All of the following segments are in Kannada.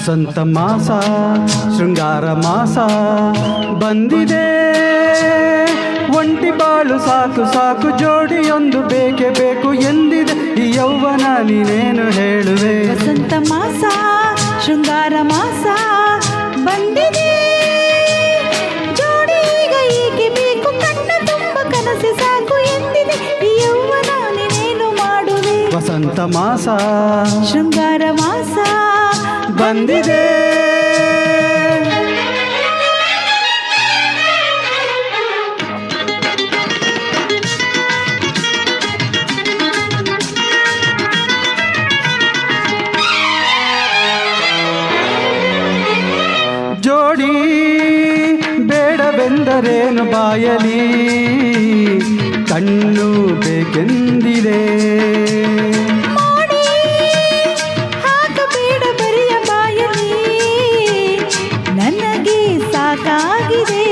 ವಸಂತ ಮಾಸ ಶೃಂಗಾರ ಮಾಸ ಬಂದಿದೆ, ಒಂಟಿ ಬಾಳು ಸಾಕು ಸಾಕು ಜೋಡಿಯೊಂದು ಬೇಕೇ ಬೇಕು ಎಂದಿದೆ ಈ ಯೌವನ, ನೀನೇನು ಹೇಳುವೆ? ವಸಂತ ಮಾಸ ಶೃಂಗಾರ ಮಾಸ ಬಂದಿದೆ, ಜೋಡಿ ಈಗ ಹೀಗೆ ಬೇಕು, ಕಣ್ಣ ತುಂಬ ಕನಸು ಸಾಕು ಎಂದಿದೆ ಈ ಯೌವನ, ನೀನೇನು ಮಾಡುವೆ? ವಸಂತ ಮಾಸ ಶೃಂಗಾರ ಮಾಸ ಬಂದಿದೆ. ಜೋಡಿ ಬೇಡವೆಂದರೇನು ಬಾಯಲಿ, ಕಣ್ಣು ಬೇಕೆಂದಿದೆ. ಹಾಕಬೇಡ ಬರಿಯ ಬಾಯಲಿ, ನನಗೆ ಸಾಕಾಗಿದೆ.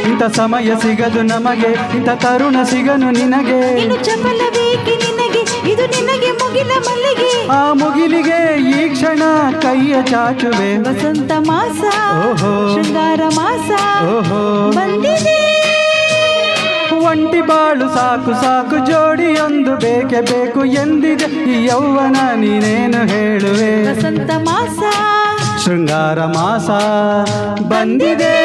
ಇಂಥ ಸಮಯ ಸಿಗದು ನಮಗೆ, ಇಂಥ ತರುಣ ಸಿಗನು ನಿನಗೆ. ಇನ್ನು ಚಪಲ ಬೇಕೆ ನಿನಗೆ, ಇದು ನಿನಗೆ ಮುಗಿಲ ಮಲ್ಲಿಗೆ. ಆ ಮುಗಿಲಿಗೆ ಈ ಕ್ಷಣ ಕೈಯ ಚಾಚುವೆ. ವಸಂತ ಮಾಸ ಓಹೋ ಶೃಂಗಾರ ಮಾಸ ಓಹೋ ಬಂದಿದೆ, ಒಂಟಿ ಬಾಳು ಸಾಕು ಸಾಕು ಜೋಡಿಯೊಂದು ಬೇಕೇ ಬೇಕು ಎಂದಿದೆ ಈ ಯೌವನ, ನೀನೇನು ಹೇಳುವೆ? ವಸಂತ ಮಾಸ ಶೃಂಗಾರ ಮಾಸ ಬಂದಿದೆ.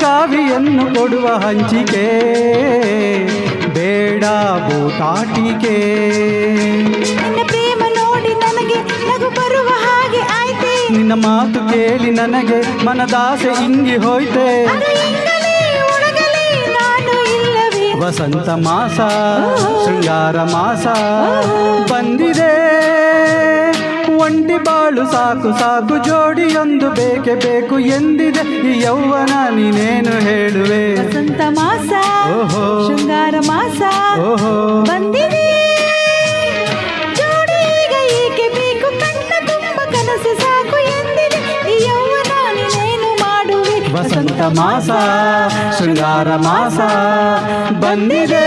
ಕಾವಿಯನ್ನು ಕೊಡುವ ಹಂಚಿಕೆ ಬೇಡ ಬೂಟಾಟಿಕೆ. ನಿನ್ನ ಪ್ರೇಮ ನೋಡಿ ನನಗೆ ನಗು ಬರುವ ಹಾಗೆ ಆಯ್ತೆ, ನಿನ್ನ ಮಾತು ಕೇಳಿ ನನಗೆ ಮನದಾಸೆ ಇಂಗಿ ಹೋಯ್ತೆ. ನಾನು ಇಲ್ಲವೇ? ವಸಂತ ಮಾಸ ಶೃಂಗಾರ ಮಾಸ ಬಂದಿದೆ, ಒಂಟಿ ಬಾಳು ಸಾಕು ಸಾಕು ಜೋಡಿಯೊಂದು ಬೇಕೇ ಬೇಕು ಎಂದಿದೆ ಈ ಯೌವನ, ನೀನೇನು ಹೇಳುವೆ? ವಸಂತ ಮಾಸ ಓಹೋ ಶೃಂಗಾರ ಮಾಸ ಓಹೋ ಬಂದಿದೆ, ಜೋಡಿ ಈಗ ಏಕೆ ಬೇಕು, ಕಣ್ಣ ತುಂಬ ಕನಸು ಸಾಕು ಎಂದಿದೆ ಈ ಯೌವನ, ನೀನೇನು ಮಾಡುವೆ? ವಸಂತ ಮಾಸ ಶೃಂಗಾರ ಮಾಸ ಬಂದಿದೆ.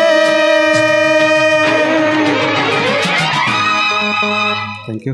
Thank you.